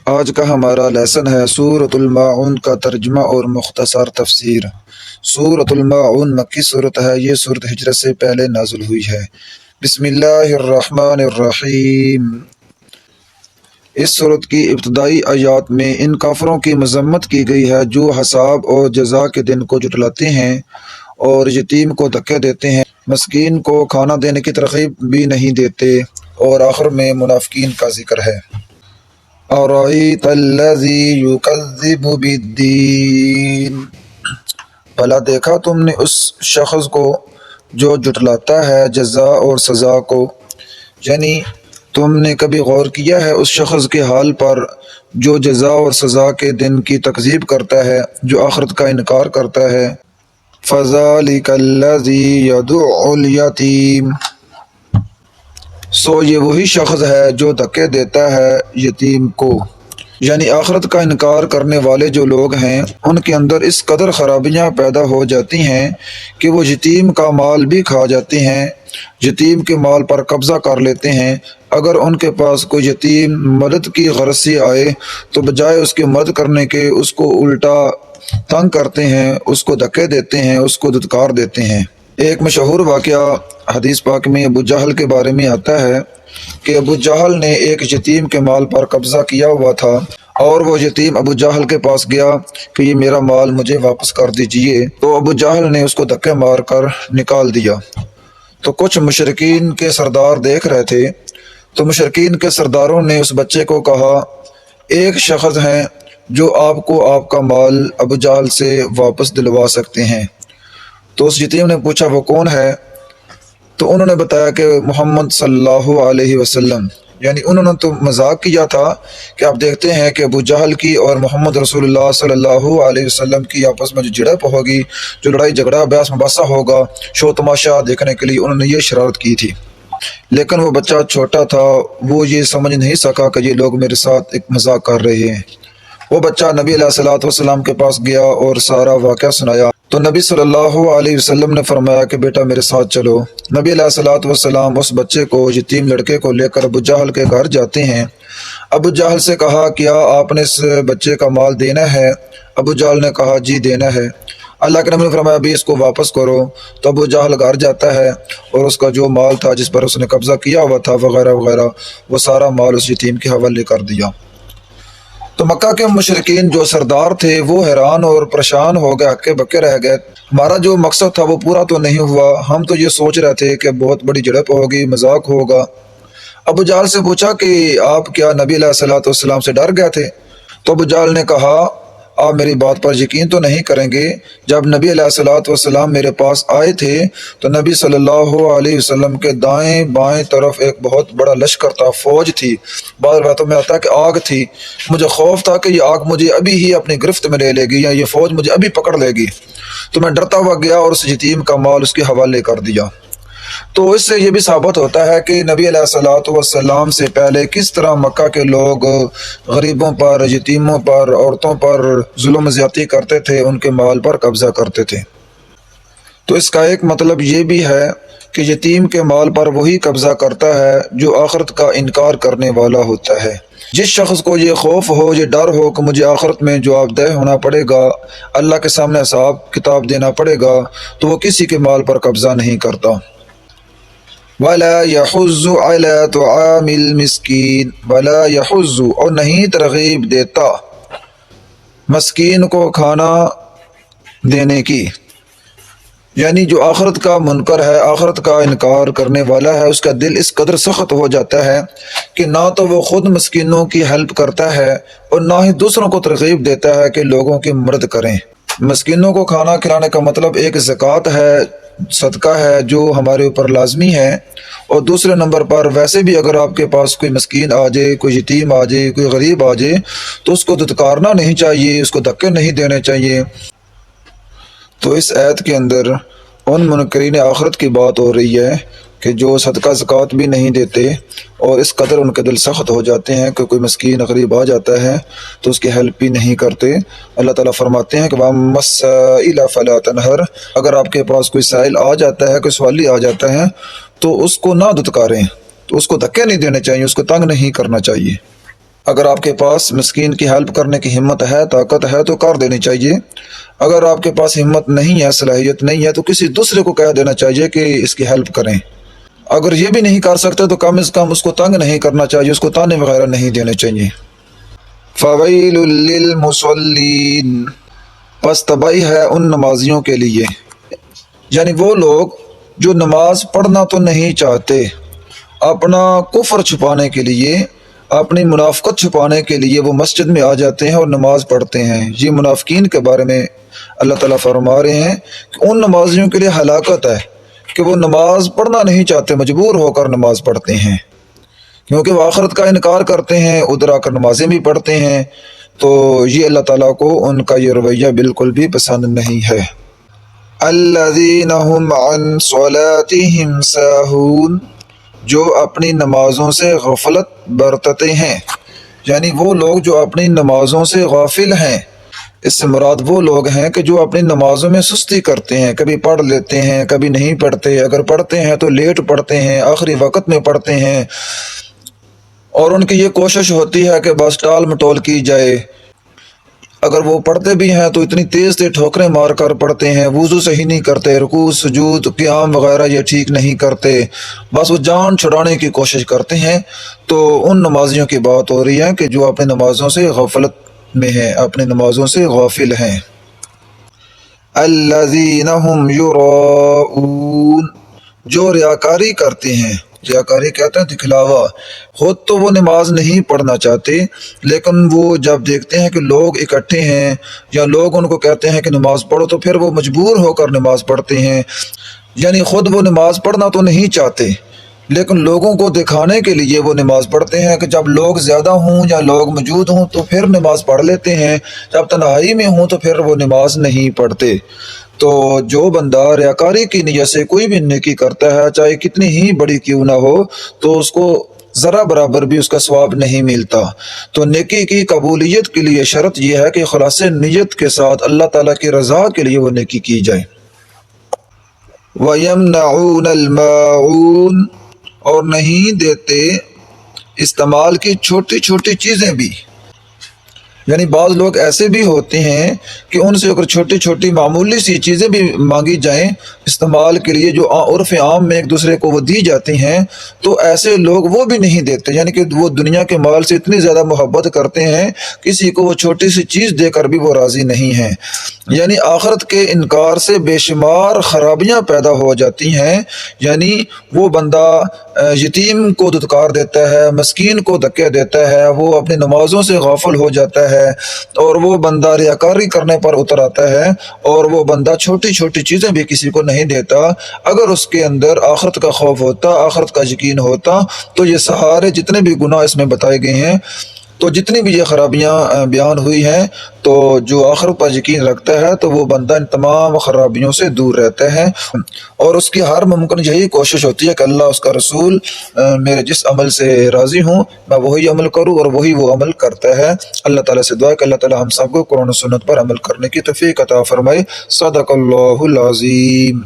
آج کا ہمارا لیسن ہے سورۃ الماعون کا ترجمہ اور مختصر تفسیر۔ سورۃ الماعون مکی صورت ہے۔ یہ صورت ہجرت سے پہلے نازل ہوئی ہے۔ بسم اللہ الرحمن الرحیم۔ اس صورت کی ابتدائی آیات میں ان کافروں کی مذمت کی گئی ہے جو حساب اور جزا کے دن کو جھٹلاتے ہیں اور یتیم کو دھکے دیتے ہیں، مسکین کو کھانا دینے کی ترغیب بھی نہیں دیتے، اور آخر میں منافقین کا ذکر ہے۔ اَرَأَيْتَ الَّذِي يُكَذِّبُ بِالدِّينِ، بھلا دیکھا تم نے اس شخص کو جو جھٹلاتا ہے جزا اور سزا کو، یعنی تم نے کبھی غور کیا ہے اس شخص کے حال پر جو جزا اور سزا کے دن کی تکذیب کرتا ہے، جو آخرت کا انکار کرتا ہے؟ فَذَلِكَ الَّذِي يَدُعُّ الْيَتِيمَ، سو یہ وہی شخص ہے جو دھکے دیتا ہے یتیم کو، یعنی آخرت کا انکار کرنے والے جو لوگ ہیں ان کے اندر اس قدر خرابیاں پیدا ہو جاتی ہیں کہ وہ یتیم کا مال بھی کھا جاتے ہیں، یتیم کے مال پر قبضہ کر لیتے ہیں۔ اگر ان کے پاس کوئی یتیم مدد کی غرض سے آئے تو بجائے اس کی مدد کرنے کے اس کو الٹا تنگ کرتے ہیں، اس کو دھکے دیتے ہیں، اس کو دھتکار دیتے ہیں۔ ایک مشہور واقعہ حدیث پاک میں ابو جہل کے بارے میں آتا ہے کہ ابو جہل نے ایک یتیم کے مال پر قبضہ کیا ہوا تھا، اور وہ یتیم ابو جہل کے پاس گیا کہ یہ میرا مال مجھے واپس کر دیجئے، تو ابو جہل نے اس کو دھکے مار کر نکال دیا۔ تو کچھ مشرکین کے سردار دیکھ رہے تھے، تو مشرکین کے سرداروں نے اس بچے کو کہا ایک شخص ہے جو آپ کو آپ کا مال ابو جہل سے واپس دلوا سکتے ہیں۔ تو اس یتیم نے پوچھا وہ کون ہے؟ تو انہوں نے بتایا کہ محمد صلی اللہ علیہ وسلم، یعنی انہوں نے تو مذاق کیا تھا کہ آپ دیکھتے ہیں کہ ابو جہل کی اور محمد رسول اللہ صلی اللہ علیہ وسلم کی آپس میں جو جھڑپ ہوگی، جو لڑائی جھگڑا بحث مباحثہ ہوگا، شو تماشا دیکھنے کے لیے انہوں نے یہ شرارت کی تھی۔ لیکن وہ بچہ چھوٹا تھا، وہ یہ سمجھ نہیں سکا کہ یہ لوگ میرے ساتھ ایک مذاق کر رہے ہیں۔ وہ بچہ نبی علیہ الصلوۃ والسلام کے پاس گیا اور سارا واقعہ سنایا، تو نبی صلی اللہ علیہ وسلم نے فرمایا کہ بیٹا میرے ساتھ چلو۔ نبی علیہ الصلوۃ والسلام اس بچے کو، یتیم لڑکے کو لے کر ابو جہل کے گھر جاتے ہیں۔ ابو جہل سے کہا کیا آپ نے اس بچے کا مال دینا ہے؟ ابو جہل نے کہا جی دینا ہے۔ اللہ کے نبی نے فرمایا ابھی اس کو واپس کرو۔ تو ابو جہل گھر جاتا ہے اور اس کا جو مال تھا جس پر اس نے قبضہ کیا ہوا تھا وغیرہ وغیرہ، وہ سارا مال اس یتیم کے حوالے کر دیا۔ تو مکہ کے مشرکین جو سردار تھے وہ حیران اور پریشان ہو گئے، ہکے بکے رہ گئے۔ ہمارا جو مقصد تھا وہ پورا تو نہیں ہوا، ہم تو یہ سوچ رہے تھے کہ بہت بڑی جھڑپ ہوگی، مذاق ہوگا۔ ابو جہل سے پوچھا کہ آپ کیا نبی علیہ الصلوۃ والسلام سے ڈر گئے تھے؟ تو ابو جہل نے کہا آپ میری بات پر یقین تو نہیں کریں گے، جب نبی علیہ الصلوۃ والسلام میرے پاس آئے تھے تو نبی صلی اللہ علیہ وسلم کے دائیں بائیں طرف ایک بہت بڑا لشکر تھا، فوج تھی، بعض روایتوں میں آتا ہے کہ آگ تھی۔ مجھے خوف تھا کہ یہ آگ مجھے ابھی ہی اپنی گرفت میں لے لے گی یا یہ فوج مجھے ابھی پکڑ لے گی، تو میں ڈرتا ہوا گیا اور اس یتیم کا مال اس کے حوالے کر دیا۔ تو اس سے یہ بھی ثابت ہوتا ہے کہ نبی علیہ الصلوۃ والسلام سے پہلے کس طرح مکہ کے لوگ غریبوں پر، یتیموں پر، عورتوں پر ظلم زیادتی کرتے تھے، ان کے مال پر قبضہ کرتے تھے۔ تو اس کا ایک مطلب یہ بھی ہے کہ یتیم کے مال پر وہی قبضہ کرتا ہے جو آخرت کا انکار کرنے والا ہوتا ہے۔ جس شخص کو یہ خوف ہو، یہ ڈر ہو کہ مجھے آخرت میں جواب دہ ہونا پڑے گا، اللہ کے سامنے حساب کتاب دینا پڑے گا، تو وہ کسی کے مال پر قبضہ نہیں کرتا۔ وَلَا يَحُضُّ عَلَىٰ طَعَامِ الْمِسْكِينِ، وَلَا يَحُضُّ، اور نہیں ترغیب دیتا مسکین کو کھانا دینے کی، یعنی جو آخرت کا منکر ہے، آخرت کا انکار کرنے والا ہے، اس کا دل اس قدر سخت ہو جاتا ہے کہ نہ تو وہ خود مسکینوں کی ہیلپ کرتا ہے اور نہ ہی دوسروں کو ترغیب دیتا ہے کہ لوگوں کی مدد کریں۔ مسکینوں کو کھانا کھلانے کا مطلب ایک زکوٰۃ ہے، صدقہ ہے جو ہمارے اوپر لازمی ہے، اور دوسرے نمبر پر ویسے بھی اگر آپ کے پاس کوئی مسکین آ جائے، کوئی یتیم آ جائے، کوئی غریب آ جائے تو اس کو دھتکارنا نہیں چاہیے، اس کو دھکے نہیں دینے چاہیے۔ تو اس آیت کے اندر ان منکرین آخرت کی بات ہو رہی ہے کہ جو صدقہ زکوٰۃ بھی نہیں دیتے اور اس قدر ان کے دل سخت ہو جاتے ہیں کہ کوئی مسکین غریب آ جاتا ہے تو اس کی ہیلپ بھی نہیں کرتے۔ اللہ تعالیٰ فرماتے ہیں کہ وَأَمَّا السَّائِلَ فَلَا تَنْهَرْ، اگر آپ کے پاس کوئی سائل آ جاتا ہے، کوئی سوالی آ جاتا ہے تو اس کو نہ دھتکاریں، تو اس کو دھکے نہیں دینے چاہیے، اس کو تنگ نہیں کرنا چاہیے۔ اگر آپ کے پاس مسکین کی ہیلپ کرنے کی ہمت ہے، طاقت ہے تو کر دینی چاہیے۔ اگر آپ کے پاس ہمت نہیں ہے، صلاحیت نہیں ہے تو کسی دوسرے کو کہہ دینا چاہیے کہ اس کی ہیلپ کریں۔ اگر یہ بھی نہیں کر سکتے تو کم از کم اس کو تنگ نہیں کرنا چاہیے، اس کو تانے وغیرہ نہیں دینے چاہیے۔ فویل للمصلین، پس تباہی ہے ان نمازیوں کے لیے، یعنی وہ لوگ جو نماز پڑھنا تو نہیں چاہتے، اپنا کفر چھپانے کے لیے، اپنی منافقت چھپانے کے لیے وہ مسجد میں آ جاتے ہیں اور نماز پڑھتے ہیں۔ یہ منافقین کے بارے میں اللہ تعالیٰ فرما رہے ہیں کہ ان نمازیوں کے لیے ہلاکت ہے کہ وہ نماز پڑھنا نہیں چاہتے، مجبور ہو کر نماز پڑھتے ہیں، کیونکہ وہ آخرت کا انکار کرتے ہیں، ادھر آ کر نمازیں بھی پڑھتے ہیں، تو یہ اللہ تعالیٰ کو ان کا یہ رویہ بالکل بھی پسند نہیں ہے۔ الذین هم عن صلاتهم ساہون، جو اپنی نمازوں سے غفلت برتتے ہیں، یعنی وہ لوگ جو اپنی نمازوں سے غافل ہیں۔ اس سے مراد وہ لوگ ہیں کہ جو اپنی نمازوں میں سستی کرتے ہیں، کبھی پڑھ لیتے ہیں کبھی نہیں پڑھتے، اگر پڑھتے ہیں تو لیٹ پڑھتے ہیں، آخری وقت میں پڑھتے ہیں، اور ان کی یہ کوشش ہوتی ہے کہ بس ٹال مٹول کی جائے۔ اگر وہ پڑھتے بھی ہیں تو اتنی تیز تیز ٹھوکریں مار کر پڑھتے ہیں، وضو صحیح نہیں کرتے، رکوع سجود قیام وغیرہ یہ ٹھیک نہیں کرتے، بس وہ جان چھڑانے کی کوشش کرتے ہیں۔ تو ان نمازیوں کی بات ہو رہی ہے کہ جو اپنی نمازوں سے غفلت میں ہیں، اپنی نمازوں سے غافل ہیں۔ الذین هم یراؤون، جو ریاکاری کرتے ہیں، ریاکاری کہتے ہیں دکھلاوا، خود تو وہ نماز نہیں پڑھنا چاہتے، لیکن وہ جب دیکھتے ہیں کہ لوگ اکٹھے ہیں یا لوگ ان کو کہتے ہیں کہ نماز پڑھو تو پھر وہ مجبور ہو کر نماز پڑھتے ہیں، یعنی خود وہ نماز پڑھنا تو نہیں چاہتے لیکن لوگوں کو دکھانے کے لیے وہ نماز پڑھتے ہیں کہ جب لوگ زیادہ ہوں یا لوگ موجود ہوں تو پھر نماز پڑھ لیتے ہیں، جب تنہائی میں ہوں تو پھر وہ نماز نہیں پڑھتے۔ تو جو بندہ ریاکاری کی نیت سے کوئی بھی نیکی کرتا ہے، چاہے کتنی ہی بڑی کیوں نہ ہو، تو اس کو ذرا برابر بھی اس کا ثواب نہیں ملتا۔ تو نیکی کی قبولیت کے لیے شرط یہ ہے کہ خلاص نیت کے ساتھ اللہ تعالیٰ کی رضا کے لیے وہ نیکی کی جائے۔ وَيَمْنَعُونَ الْمَاعُونَ، اور نہیں دیتے استعمال کی چھوٹی چھوٹی چیزیں بھی، یعنی بعض لوگ ایسے بھی ہوتے ہیں کہ ان سے اگر چھوٹی چھوٹی معمولی سی چیزیں بھی مانگی جائیں استعمال کے لیے، جو عرف عام میں ایک دوسرے کو وہ دی جاتی ہیں، تو ایسے لوگ وہ بھی نہیں دیتے، یعنی کہ وہ دنیا کے مال سے اتنی زیادہ محبت کرتے ہیں، کسی کو وہ چھوٹی سی چیز دے کر بھی وہ راضی نہیں ہیں۔ یعنی آخرت کے انکار سے بے شمار خرابیاں پیدا ہو جاتی ہیں، یعنی وہ بندہ یتیم کو دھتکار دیتا ہے، مسکین کو دھکے دیتا ہے، وہ اپنی نمازوں سے غافل ہو جاتا ہے، اور وہ بندہ ریاکاری کرنے پر اتر آتا ہے، اور وہ بندہ چھوٹی چھوٹی چیزیں بھی کسی کو نہیں دیتا۔ اگر اس کے اندر آخرت کا خوف ہوتا، آخرت کا یقین ہوتا، تو یہ سارے جتنے بھی گناہ اس میں بتائے گئے ہیں، تو جتنی بھی یہ خرابیاں بیان ہوئی ہیں، تو جو آخرت پر یقین رکھتا ہے تو وہ بندہ ان تمام خرابیوں سے دور رہتا ہے، اور اس کی ہر ممکن یہی کوشش ہوتی ہے کہ اللہ اس کا رسول میرے جس عمل سے راضی ہوں میں وہی عمل کروں، اور وہی وہ عمل کرتا ہے۔ اللہ تعالیٰ سے دعا ہے کہ اللہ تعالیٰ ہم سب کو قرآن و سنت پر عمل کرنے کی توفیق عطا فرمائے۔ صدق اللہ العظیم۔